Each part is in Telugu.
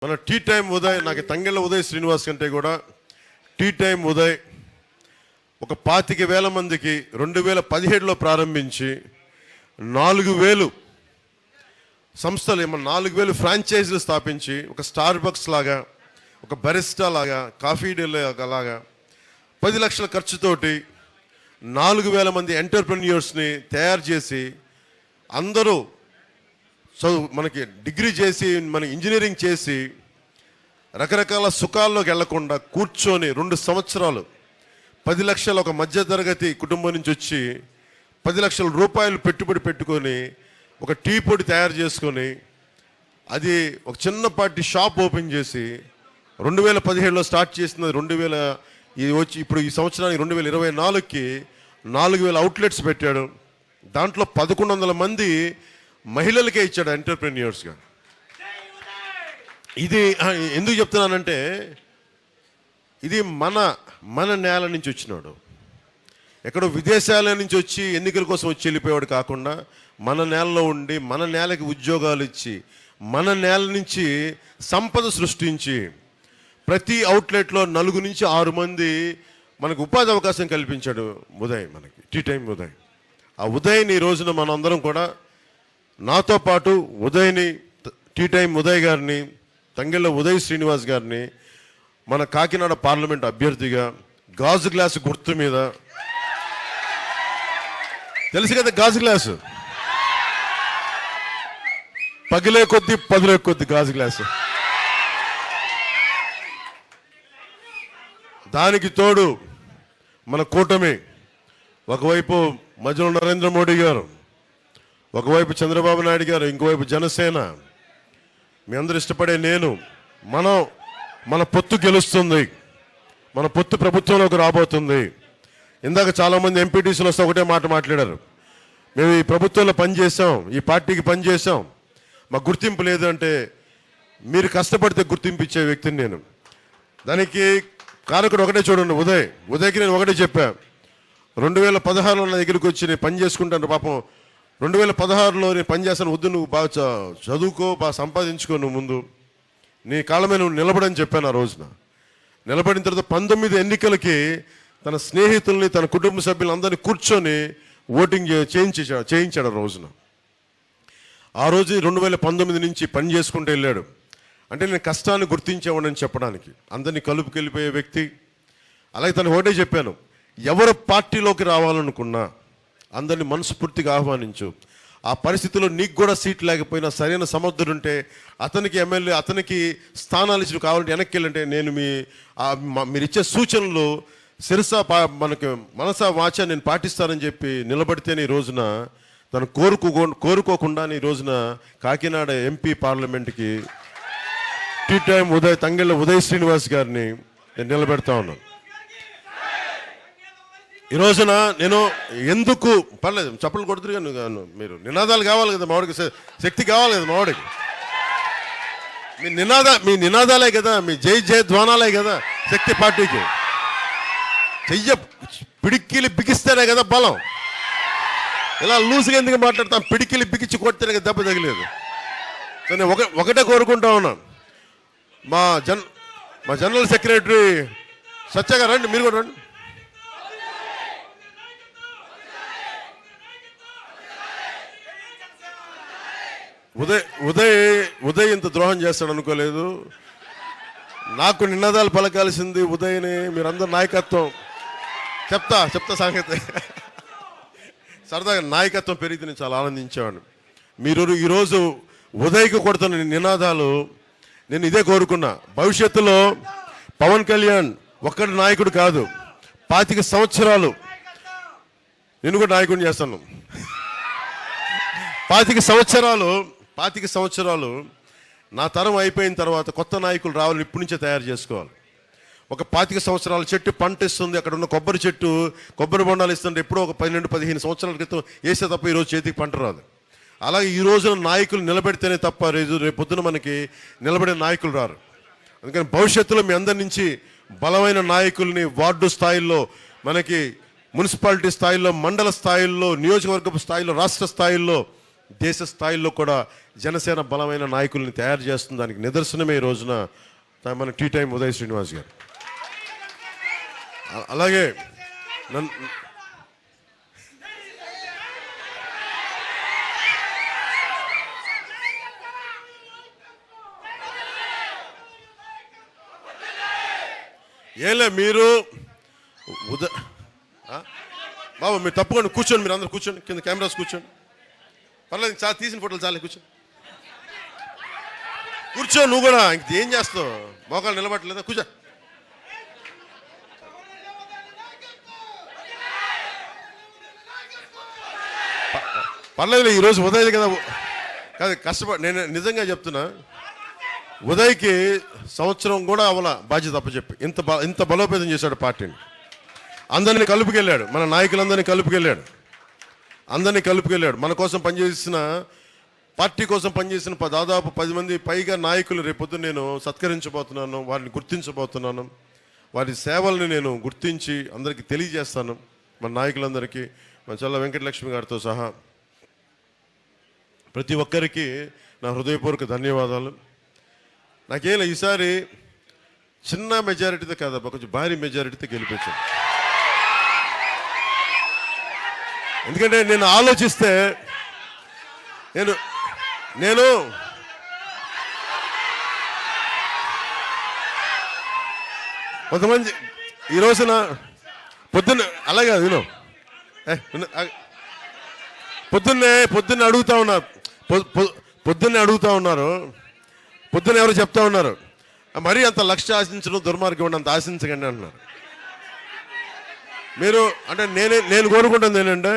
మన టీ టైం ఉదయ్, నాకు తంగెళ్ళ ఉదయ్ శ్రీనివాస్ కంటే కూడా టీ టైం ఉదయ్ ఒక 25,000 మందికి 2017లో ప్రారంభించి 4,000 సంస్థలు 4,000 ఫ్రాంచైజీలు స్థాపించి ఒక స్టార్ బక్స్ లాగా, ఒక బరిస్టా లాగా, కాఫీ డే లాగా 10 లక్షల ఖర్చుతోటి 4,000 మంది ఎంటర్‌ప్రెన్యూర్స్ని తయారు చేసి అందరూ మనకి డిగ్రీ చేసి మన ఇంజనీరింగ్ చేసి రకరకాల సుఖాల్లోకి వెళ్లకుండా కూర్చొని 2 సంవత్సరాలు 10 లక్షల ఒక మధ్యతరగతి కుటుంబం నుంచి వచ్చి 10 లక్షల రూపాయలు పెట్టుబడి పెట్టుకొని ఒక టీ పొడి తయారు చేసుకొని అది ఒక చిన్నపాటి షాప్ ఓపెన్ చేసి 2017లో స్టార్ట్ చేసినది 2000 ఇది వచ్చి ఇప్పుడు ఈ సంవత్సరానికి 2024కి 4,000 అవుట్లెట్స్ పెట్టాడు. దాంట్లో 1,100 మంది మహిళలకే ఇచ్చాడు ఎంటర్‌ప్రెన్యూర్స్గా. ఇది ఎందుకు చెప్తున్నానంటే ఇది మన నేల నుంచి వచ్చినాడు. ఎక్కడో విదేశాల నుంచి వచ్చి ఎన్నికల కోసం వచ్చి వెళ్ళిపోయాడు కాకుండా మన నేలలో ఉండి మన నేలకి ఉద్యోగాలు ఇచ్చి మన నేల నుంచి సంపద సృష్టించి ప్రతి అవుట్లెట్లో 4 నుంచి 6 మంది మనకు ఉపాధి అవకాశం కల్పించాడు ఉదయ్, మనకి టీ టైం ఉదయ్. ఆ ఉదయ్ని ఈ రోజున మనందరం కూడా నాతో పాటు ఉదయ్ని, టీ టైం ఉదయ్ గారిని, తంగెళ్ళ ఉదయ్ శ్రీనివాస్ గారిని మన కాకినాడ పార్లమెంట్ అభ్యర్థిగా గాజు గ్లాసు గుర్తు మీద, తెలుసు కదా గాజు గ్లాసు, పగిలే కొద్ది పదులే కొద్ది గాజు గ్లాసు, దానికి తోడు మన కూటమి, ఒకవైపు మధ్యలో నరేంద్ర మోడీ గారు, ఒకవైపు చంద్రబాబు నాయుడు గారు, ఇంకోవైపు జనసేన, మీ అందరూ ఇష్టపడే నేను, మన పొత్తు గెలుస్తుంది, మన పొత్తు ప్రభుత్వంలోకి రాబోతుంది. ఇందాక చాలామంది ఎంపీటీసీలు వస్తే ఒకటే మాట మాట్లాడారు, మేము ఈ ప్రభుత్వంలో పనిచేసాం, ఈ పార్టీకి పనిచేసాం, మాకు గుర్తింపు లేదు అంటే, మీరు కష్టపడితే గుర్తింపు ఇచ్చే వ్యక్తిని నేను. దానికి కారకుడు ఒకటే చూడండి, ఉదయ్కి నేను ఒకటే చెప్పా, 2016లో నా దగ్గరికి వచ్చి నేను పని చేసుకుంటాను, పాపం 2016లో నేను పనిచేస్తాను, వద్దు నువ్వు బాగా చదువుకో, బాగా సంపాదించుకో, నువ్వు ముందు నీ కాళ్ళమే నువ్వు నిలబడని చెప్పాను. ఆ రోజున నిలబడిన తర్వాత 19 ఎన్నికలకి తన స్నేహితుల్ని, తన కుటుంబ సభ్యులందరినీ కూర్చొని ఓటింగ్ చేయించాడు ఆ రోజున. ఆ రోజు 2019 నుంచి పని చేసుకుంటూ వెళ్ళాడు. అంటే నేను కష్టాన్ని గుర్తించేవాడని చెప్పడానికి, అందరినీ కలుపుకెళ్ళిపోయే వ్యక్తి. అలాగే తను ఒకటే చెప్పాను, ఎవరు పార్టీలోకి రావాలనుకున్నా అందరినీ మనస్ఫూర్తిగా ఆహ్వానించు. ఆ పరిస్థితిలో నీకు కూడా సీట్ లేకపోయినా సరైన సమర్థుడు ఉంటే అతనికి ఎమ్మెల్యే, అతనికి స్థానాలు ఇచ్చి కావాలంటే వెనక్కి వెళ్ళంటే నేను మీరు ఇచ్చే సూచనలు శిరసా మనకి మనసా వాచా నేను పాటిస్తానని చెప్పి నిలబడితేనే ఈ రోజున తను కోరుకోకుండా ఈ రోజున కాకినాడ ఎంపీ పార్లమెంట్కి టీ టైం ఉదయ్, తంగెళ్ళ ఉదయ్ శ్రీనివాస్ గారిని నేను నిలబెడతా ఉన్నాను. ఈ రోజున నేను ఎందుకు పర్లేదు చప్పలు కొడుతురు కానీ మీరు నినాదాలు కావాలి కదా, మావాడికి శక్తి కావాలి కదా, మావాడికి మీ నినాదాలే కదా, మీ జై ధ్వానాలే కదా శక్తి పార్టీకి. పిడికిలి బిగిస్తేనే కదా బలం. ఇలా లూసుగా ఎందుకు మాట్లాడతాం, పిడికిలి బిగించి కొడితేనే కదా దెబ్బ తగిలేదు. సో నేను ఒకటే కోరుకుంటా ఉన్నాను, మా జనరల్ సెక్రటరీ సత్య గారు రండి, మీరు కూడా రండి. ఉదయ్ ఇంత ద్రోహం చేస్తాడు అనుకోలేదు. నాకు నినాదాలు పలకాల్సింది ఉదయ్ని, మీరందరూ నాయకత్వం చెప్తా సంగతి. సరదాగా నాయకత్వం పెరిగితే నేను చాలా ఆనందించేవాడిని. మీరు ఈరోజు ఉదయ్కి కొడుతున్న నినాదాలు నేను ఇదే కోరుకున్నా. భవిష్యత్తులో పవన్ కళ్యాణ్ ఒక్కడి నాయకుడు కాదు, 25 సంవత్సరాలు నేను కూడా నాయకుడిని చేస్తాను. 25 సంవత్సరాలు నా తరం అయిపోయిన తర్వాత కొత్త నాయకులు రావాలని ఇప్పటి నుంచే తయారు చేసుకోవాలి. ఒక 25 సంవత్సరాల చెట్టు పంట ఇస్తుంది, అక్కడ ఉన్న కొబ్బరి చెట్టు కొబ్బరి బొండాలు ఇస్తుంటే ఎప్పుడో ఒక 12-15 సంవత్సరాల క్రితం వేస్తే తప్ప ఈరోజు చేతికి పంట రాదు. అలాగే ఈ రోజున నాయకులు నిలబెడితేనే తప్ప రేపు పొద్దున మనకి నిలబడే నాయకులు రారు. అందుకని భవిష్యత్తులో మీ అందరి నుంచి బలమైన నాయకుల్ని వార్డు స్థాయిల్లో, మనకి మున్సిపాలిటీ స్థాయిలో, మండల స్థాయిల్లో, నియోజకవర్గపు స్థాయిలో, రాష్ట్ర స్థాయిల్లో దేశ స్థాయిలో కూడా జనసేన బలమైన నాయకుల్ని తయారు చేస్తుంది. దానికి నిదర్శనమే ఈ రోజున మన టీ టైం ఉదయ్ శ్రీనివాస్ గారు. అలాగే నన్ను ఏలే మీరు బాబు మీరు తప్పకుండా కూర్చోండి, మీరు అందరు కూర్చోండి, కింద కెమెరాస్ కూర్చోండి, పర్లేదు చాలా తీసిన ఫోటోలు చాలే, కూర్చోండి కూర్చో. నువ్వు కూడా ఇంక ఏం చేస్తావు, మోకాలు నిలబట్టలేదా, కూర్చో. పర్లేదు ఈరోజు ఉదయ్ కదా కాదు కష్టపడి, నేను నిజంగా చెప్తున్నా, ఉదయ్కి సంవత్సరం కూడా అవల బాధ్యత అప్పచెప్పి ఇంత బలోపేతం చేశాడు పార్టీని. అందరినీ కలుపుకెళ్ళాడు, మన నాయకులందరినీ కలుపుకెళ్ళాడు, అందరినీ కలుపుకెళ్ళాడు. మన కోసం పనిచేసిన, పార్టీ కోసం పనిచేసిన దాదాపు 10 మంది పైగా నాయకులు రేపొద్దున నేను సత్కరించబోతున్నాను, వారిని గుర్తించబోతున్నాను. వారి సేవల్ని నేను గుర్తించి అందరికీ తెలియజేస్తాను. మన నాయకులందరికీ, మన చల్ల వెంకటలక్ష్మి గారితో సహా ప్రతి ఒక్కరికి నా హృదయపూర్వక ధన్యవాదాలు. నాకేలా ఈసారి చిన్న మెజారిటీతో కాదబ్బా, కొంచెం భారీ మెజారిటీతో గెలిపించాను. ఎందుకంటే నేను ఆలోచిస్తే నేను కొంతమంది ఈ రోజున పొద్దున్న అలాగే విను పొద్దున్నే అడుగుతా ఉన్నారు, అడుగుతా ఉన్నారు, పొద్దున్న ఎవరు చెప్తా ఉన్నారు, మరీ అంత లక్ష్య ఆశించడం దుర్మార్గం, అంత ఆశించకండి అంటున్నారు. మీరు అంటే నేను కోరుకుంటుంది ఏంటంటే,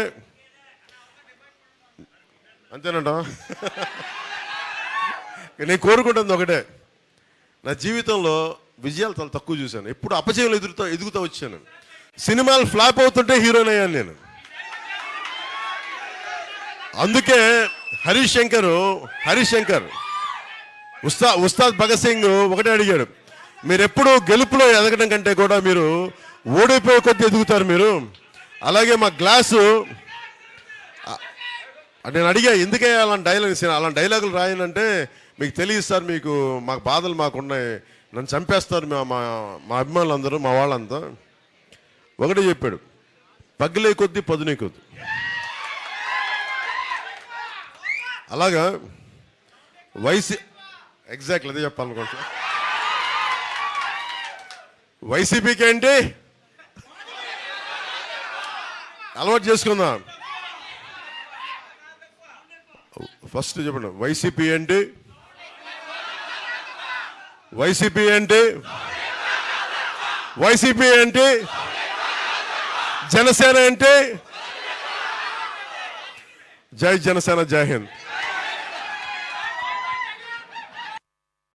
అంతేనంట, నేను కోరుకుంటుంది ఒకటే, నా జీవితంలో విజయాలు చాలా తక్కువ చూశాను, ఎప్పుడు అపజయాలు ఎదుగుతూ వచ్చాను. సినిమాలు ఫ్లాప్ అవుతుంటే హీరోయిన్ అయ్యాను నేను. అందుకే హరీష్ శంకర్ ఉస్తాద్ భగత్ సింగ్ ఒకటే అడిగాడు, మీరు ఎప్పుడు గెలుపులో ఎదగడం కంటే కూడా మీరు ఓడిపోయే కొద్దీ ఎదుగుతారు మీరు. అలాగే మా గ్లాసు నేను అడిగా, ఎందుకే అలాంటి డైలాగులు రాయనంటే, మీకు తెలియదు సార్, మాకు బాధలు మాకున్నాయి, నన్ను చంపేస్తారు మా అభిమానులు అందరూ, మా వాళ్ళంతా. ఒకటే చెప్పాడు, పగిలే కొద్దీ పదునే కొద్ది. అలాగా ఎగ్జాక్ట్లీ అదే చెప్పాలనుకుంటా. వైసీపీకి ఏంటి అలవాటు చేసుకుందాం. ఫస్ట్ చెప్పండి, వైసీపీ ఏంటి, వైసీపీ ఏంటి, జనసేన ఏంటి. జై జనసేన, జై హింద్.